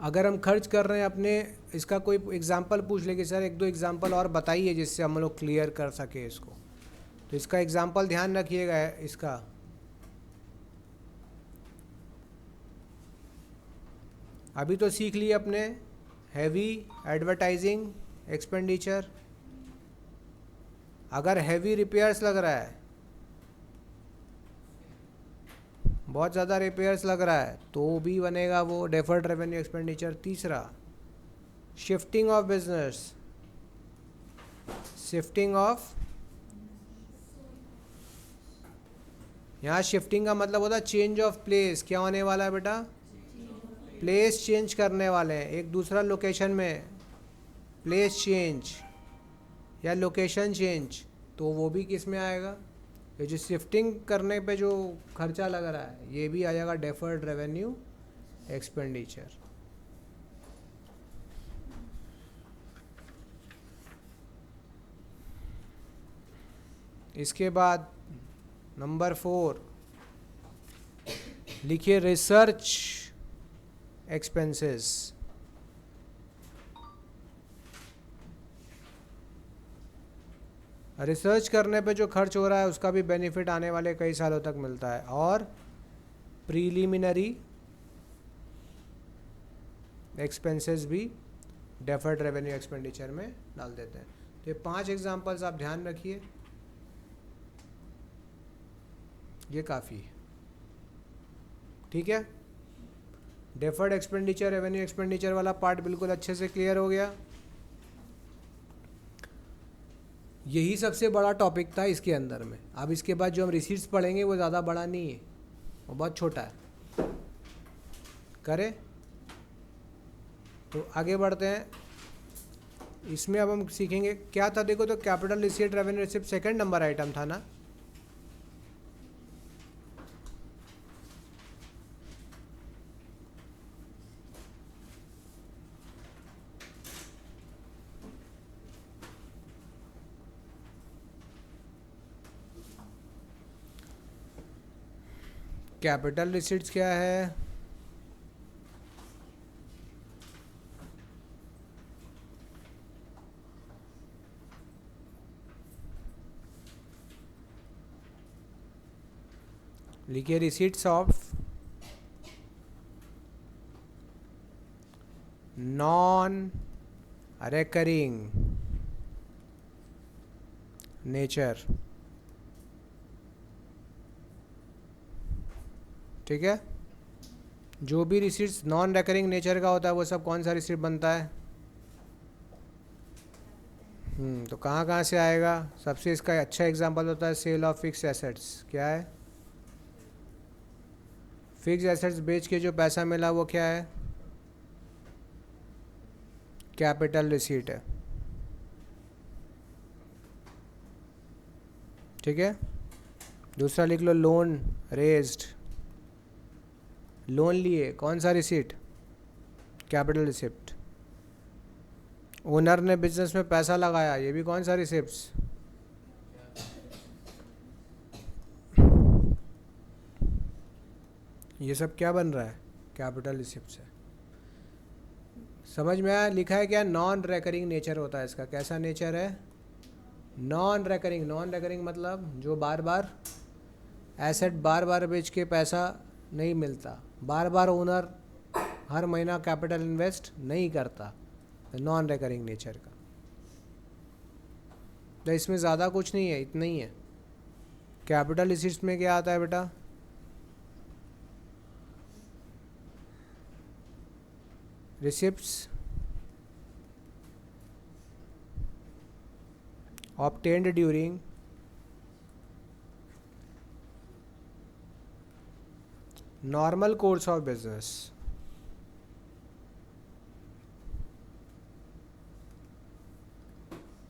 अगर हम खर्च कर रहे हैं अपने, इसका कोई एग्जांपल पूछ ले कि सर एक दो एग्जांपल और बताइए जिससे हम लोग क्लियर कर सके इसको, तो इसका एग्जांपल ध्यान रखिएगा। इसका अभी तो सीख लिए अपने हैवी एडवर्टाइजिंग एक्सपेंडिचर। अगर हैवी रिपेयर्स लग रहा है, बहुत ज़्यादा रिपेयर्स लग रहा है, तो भी बनेगा वो डेफर्ड रेवेन्यू एक्सपेंडिचर। तीसरा, shifting of business, shifting of, यहाँ शिफ्टिंग का मतलब होता है चेंज ऑफ प्लेस। क्या होने वाला है बेटा? प्लेस चेंज करने वाले हैं, एक दूसरा लोकेशन में प्लेस चेंज या लोकेशन चेंज, तो वो भी किस में आएगा? ये जो शिफ्टिंग करने पे जो खर्चा लग रहा है, ये भी आ जाएगा डेफर्ड रेवेन्यू एक्सपेंडिचर। इसके बाद नंबर 4 लिखिए, रिसर्च एक्सपेंसेस। रिसर्च करने पे जो खर्च हो रहा है उसका भी बेनिफिट आने वाले कई सालों तक मिलता है। और प्रीलिमिनरी एक्सपेंसेस भी डेफर्ड रेवेन्यू एक्सपेंडिचर में डाल देते हैं। तो ये 5 एग्जांपल्स आप ध्यान रखिए, ये काफ़ी है, ठीक है। डेफर्ड एक्सपेंडिचर, रेवेन्यू एक्सपेंडिचर वाला पार्ट बिल्कुल अच्छे से क्लियर हो गया। यही सबसे बड़ा टॉपिक था इसके अंदर में। अब इसके बाद जो हम रिसीट्स पढ़ेंगे वो ज़्यादा बड़ा नहीं है, वो बहुत छोटा है। करें तो आगे बढ़ते हैं। इसमें अब हम सीखेंगे क्या था। देखो तो capital receipt, revenue receipt second number item था ना। कैपिटल रिसीट्स क्या है? लिखिए, receipts of non recurring nature, ठीक है। जो भी रिसीट्स नॉन रिकरिंग नेचर का होता है वो सब कौन सा रिसीट बनता है? तो कहाँ कहाँ से आएगा? सबसे इसका अच्छा एग्जांपल होता है सेल ऑफ फिक्स एसेट्स। क्या है? फिक्स एसेट्स बेच के जो पैसा मिला वो क्या है? कैपिटल रिसीट है, ठीक है। दूसरा लिख लो, लोन रेज्ड, लोन लिए, कौन सा रिसीट? Capital receipt. ओनर ने बिजनेस में पैसा लगाया, ये भी कौन सा रिसिप्ट? ये सब क्या बन रहा है? कैपिटल रिसिप्ट से। समझ में आया? लिखा है क्या? नॉन रेकरिंग नेचर होता है इसका। कैसा नेचर है? Non recurring. नॉन रेकरिंग मतलब जो बार बार एसेट बार बार बेच के पैसा नहीं मिलता, बार बार ओनर हर महीना कैपिटल इन्वेस्ट नहीं करता, नॉन रिकरिंग नेचर का। तो इसमें ज़्यादा कुछ नहीं है, इतना ही है। कैपिटल रिसीट्स में क्या आता है बेटा? Receipts obtained during normal course of business,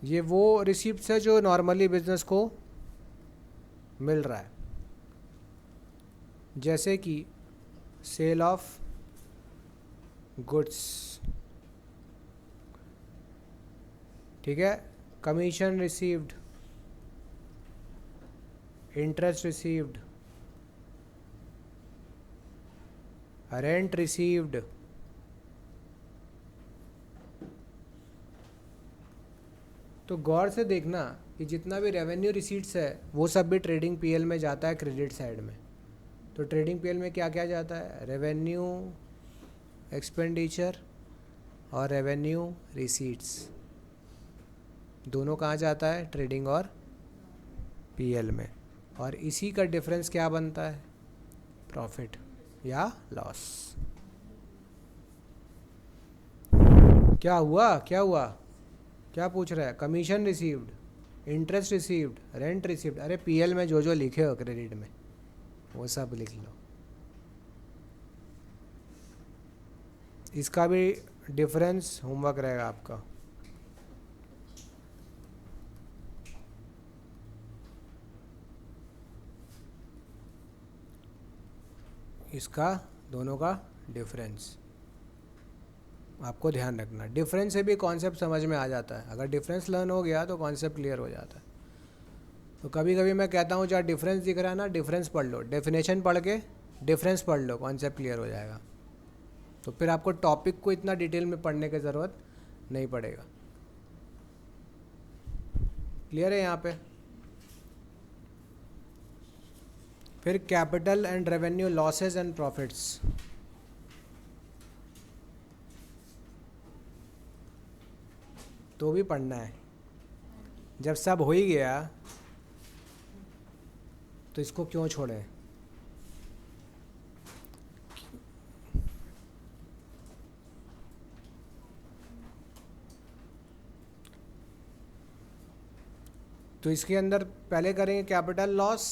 ये वो रिसिप्ट्स है जो नॉर्मली बिजनेस को मिल रहा है, जैसे कि सेल ऑफ गुड्स, ठीक है, commission received, interest received, rent received. तो गौर से देखना कि जितना भी रेवेन्यू रिसीट्स है वो सब भी ट्रेडिंग पीएल में जाता है, क्रेडिट साइड में। तो ट्रेडिंग पीएल में क्या क्या जाता है? रेवेन्यू एक्सपेंडिचर और रेवेन्यू रिसीट्स, दोनों कहाँ जाता है? ट्रेडिंग और पीएल में। और इसी का डिफरेंस क्या बनता है? प्रॉफिट या लॉस। क्या हुआ क्या हुआ? क्या पूछ रहा है? Commission received, interest received, rent received. अरे पीएल में जो जो लिखे हो क्रेडिट में वो सब लिख लो। इसका भी डिफरेंस होमवर्क रहेगा आपका। इसका दोनों का डिफरेंस आपको ध्यान रखना। डिफरेंस से भी कॉन्सेप्ट समझ में आ जाता है। अगर डिफरेंस लर्न हो गया तो कॉन्सेप्ट क्लियर हो जाता है। तो कभी कभी मैं कहता हूँ जहाँ डिफरेंस दिख रहा है ना, डिफरेंस पढ़ लो, डेफिनेशन पढ़ के डिफरेंस पढ़ लो, कॉन्सेप्ट क्लियर हो जाएगा। तो फिर आपको टॉपिक को इतना डिटेल में पढ़ने की ज़रूरत नहीं पड़ेगा। क्लियर है यहाँ पे? फिर capital and revenue losses and profits. तो भी पढ़ना है। जब सब हो ही गया तो इसको क्यों छोड़े? तो इसके अंदर पहले करेंगे कैपिटल लॉस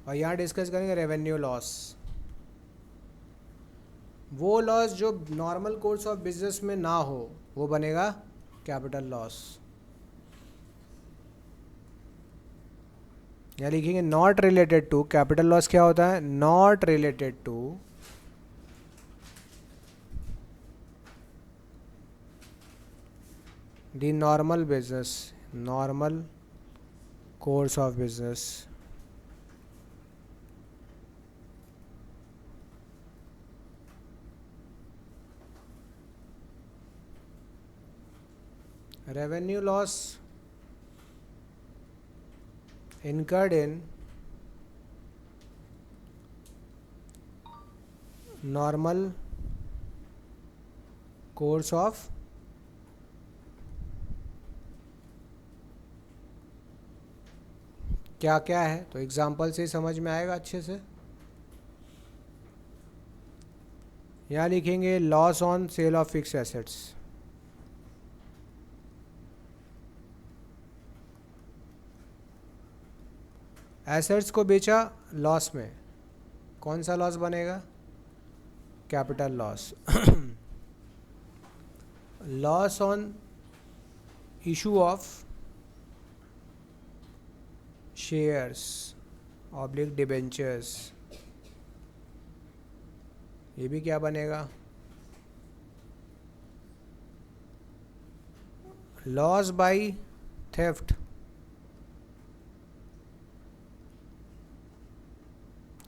और यहाँ डिस्कस करेंगे रेवेन्यू लॉस। वो लॉस जो नॉर्मल कोर्स ऑफ बिजनेस में ना हो वो बनेगा कैपिटल लॉस। यहाँ लिखेंगे not related to. Capital loss क्या होता है? Not related to the normal business, normal course of business. Revenue loss incurred in normal course of क्या क्या है? तो एग्जाम्पल से ही समझ में आएगा अच्छे से। यहाँ लिखेंगे loss on sale of fix assets. Assets को बेचा लॉस में, कौन सा लॉस बनेगा? Capital loss. Loss on issue of shares oblique debentures, ये भी क्या बनेगा? Loss by theft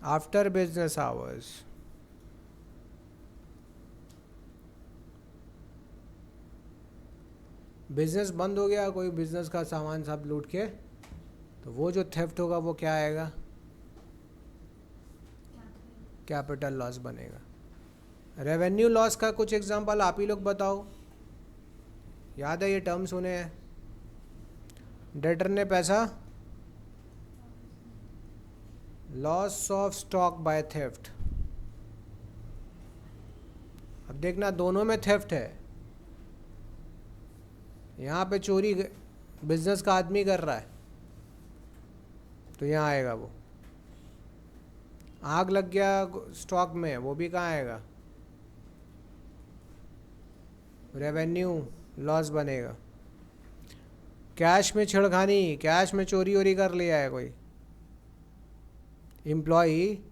after business hours. Business बंद हो गया, कोई बिजनेस का सामान सब लूट के तो वो जो थेफ्ट होगा वो क्या आएगा, कैपिटल लॉस बनेगा। रेवेन्यू लॉस का कुछ एग्जांपल आप ही लोग बताओ, याद है ये टर्म सुने हैं? डेटर ने पैसा, loss of stock by theft. अब देखना दोनों में थेफ्ट है, यहाँ पे चोरी बिजनेस का आदमी कर रहा है तो यहाँ आएगा वो। आग लग गया स्टॉक में, वो भी कहाँ आएगा, रेवेन्यू लॉस बनेगा। कैश में छेड़खानी, कैश में चोरी वोरी कर लिया है कोई एम्प्लॉई,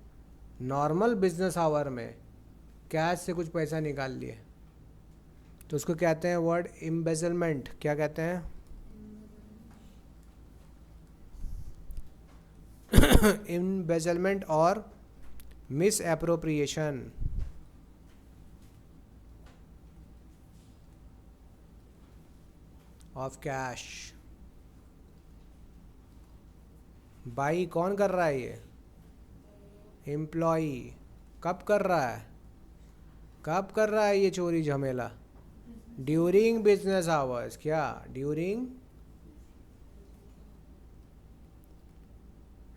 नॉर्मल बिजनेस आवर में कैश से कुछ पैसा निकाल लिए तो उसको कहते हैं वर्ड एम्बेजलमेंट। क्या कहते हैं? एम्बेजलमेंट और miss appropriation. Of cash. By कौन कर रहा है ये? एम्प्लॉई। कब कर रहा है, कब कर रहा है ये चोरी झमेला? During business hours. क्या ड्यूरिंग?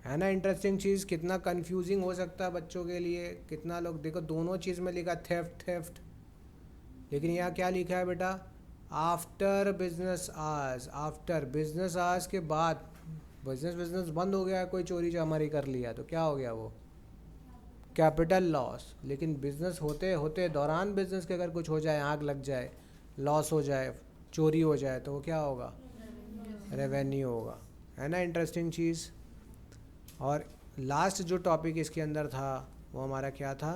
है ना इंटरेस्टिंग चीज़, कितना कंफ्यूजिंग हो सकता है बच्चों के लिए। कितना लोग देखो दोनों चीज़ में लिखा थेफ्ट थेफ्ट, लेकिन यहाँ क्या लिखा है बेटा? After business hours. After business hours के बाद बिजनेस बंद हो गया, कोई चोरी हमारी कर लिया तो क्या हो गया वो? Capital loss. लेकिन बिजनेस होते होते दौरान बिजनेस के अगर कुछ हो जाए, आग लग जाए, लॉस हो जाए, चोरी हो जाए तो वो क्या होगा? रेवेन्यू होगा। है ना इंटरेस्टिंग चीज़। और लास्ट जो टॉपिक इसके अंदर था वो हमारा क्या था?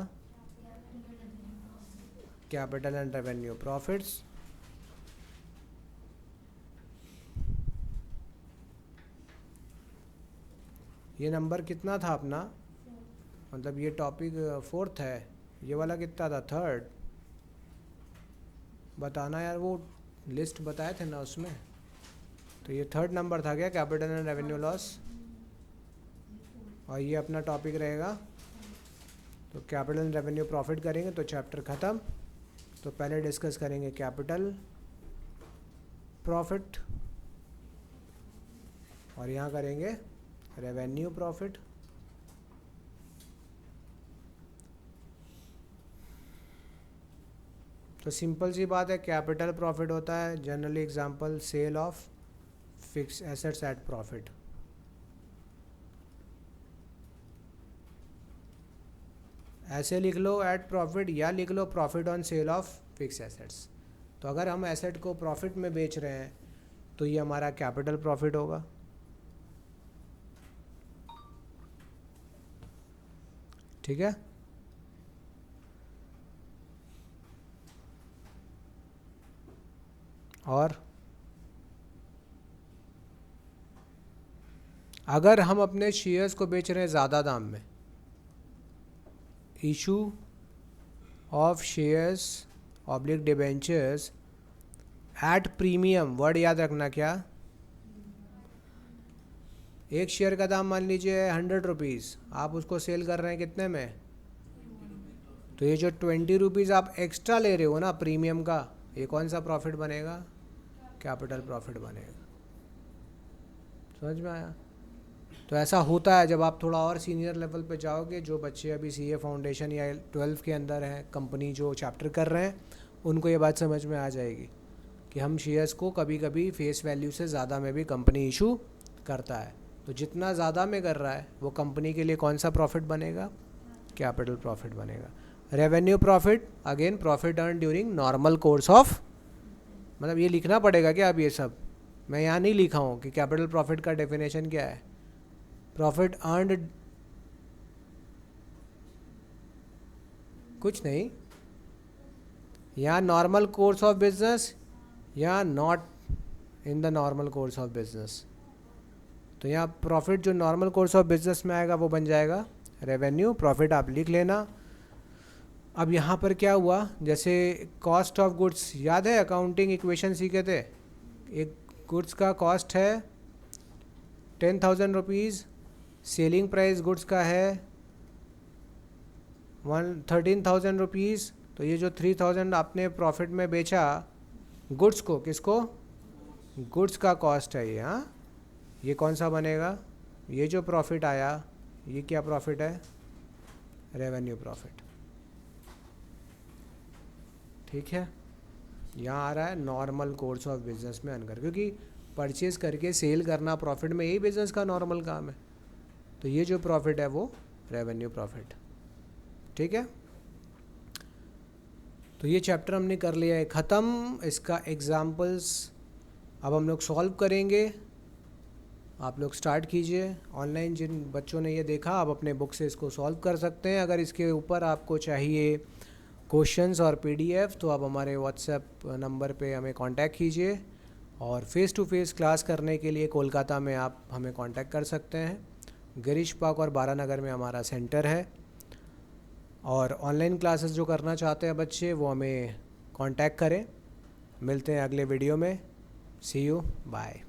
Capital and revenue profits. ये नंबर कितना था अपना, मतलब ये टॉपिक 4th है, ये वाला कितना था? 3rd। बताना यार, वो लिस्ट बताए थे ना उसमें, तो ये 3rd नंबर था क्या? Capital and revenue loss. और ये अपना टॉपिक रहेगा। तो कैपिटल एंड रेवेन्यू प्रॉफिट करेंगे तो चैप्टर ख़त्म। तो पहले डिस्कस करेंगे कैपिटल प्रॉफिट और यहाँ करेंगे रेवेन्यू प्रॉफिट। तो सिंपल सी बात है, कैपिटल प्रॉफिट होता है generally example sale of fix assets at profit. ऐसे लिख लो एट प्रॉफिट, या लिख लो profit on sale of fix assets. तो अगर हम एसेट को प्रॉफिट में बेच रहे हैं तो ये हमारा कैपिटल प्रॉफिट होगा। ठीक है। और अगर हम अपने शेयर्स को बेच रहे हैं ज़्यादा दाम में, issue of shares oblique debentures at premium, word याद रखना क्या? एक शेयर का दाम मान लीजिए 100 रुपीज़, आप उसको सेल कर रहे हैं कितने में? तो ये जो 20 रुपीज़ आप एक्स्ट्रा ले रहे हो ना प्रीमियम का, ये कौन सा प्रॉफिट बनेगा? कैपिटल प्रॉफिट बनेगा। समझ में आया? तो ऐसा होता है जब आप थोड़ा और सीनियर लेवल पे जाओगे। जो बच्चे अभी सीए फाउंडेशन या 12 के अंदर हैं, कंपनी जो चैप्टर कर रहे हैं, उनको ये बात समझ में आ जाएगी कि हम शेयर्स को कभी कभी फेस वैल्यू से ज़्यादा में भी कंपनी इशू करता है। तो जितना ज़्यादा में कर रहा है वो कंपनी के लिए कौन सा प्रॉफिट बनेगा? कैपिटल प्रॉफिट बनेगा। Revenue profit again profit earn during normal course of, मतलब ये लिखना पड़ेगा क्या अब ये सब? मैं यहाँ नहीं लिखा हूँ कि कैपिटल प्रॉफिट का डेफिनेशन क्या है। प्रॉफिट अर्नड, कुछ नहीं, या नॉर्मल कोर्स ऑफ बिजनेस या not in the normal course of business. तो यहाँ प्रॉफिट जो नॉर्मल कोर्स ऑफ बिजनेस में आएगा वो बन जाएगा रेवेन्यू। प्रॉफिट आप लिख लेना। अब यहाँ पर क्या हुआ, जैसे कॉस्ट ऑफ गुड्स, याद है अकाउंटिंग इक्वेशन सीखे थे? एक गुड्स का कॉस्ट है 10,000 रुपीज़ सेलिंग प्राइस गुड्स का है 13,000 रुपीज़। तो ये जो 3,000 आपने प्रॉफिट में बेचा गुड्स को, किसको? गुड्स का कॉस्ट है ये। हाँ, ये कौन सा बनेगा? ये जो प्रॉफिट आया ये क्या प्रॉफिट है? Revenue profit. ठीक है, यहाँ आ रहा है नॉर्मल कोर्स ऑफ बिजनेस में अनकर, क्योंकि परचेज करके सेल करना प्रॉफिट में यही बिजनेस का नॉर्मल काम है। तो ये जो प्रॉफिट है वो रेवेन्यू प्रॉफिट। ठीक है, तो ये चैप्टर हमने कर लिया है ख़त्म। इसका एग्जाम्पल्स अब हम लोग सॉल्व करेंगे। आप लोग स्टार्ट कीजिए। ऑनलाइन जिन बच्चों ने ये देखा, आप अपने बुक से इसको सॉल्व कर सकते हैं। अगर इसके ऊपर आपको चाहिए क्वेश्चंस और पीडीएफ तो आप हमारे व्हाट्सएप नंबर पे हमें कांटेक्ट कीजिए, और फ़ेस टू फेस क्लास करने के लिए कोलकाता में आप हमें कांटेक्ट कर सकते हैं। गिरीश पार्क और बारानगर में हमारा सेंटर है। और ऑनलाइन क्लासेस जो करना चाहते हैं बच्चे वो हमें कांटेक्ट करें। मिलते हैं अगले वीडियो में। सी यू, बाय।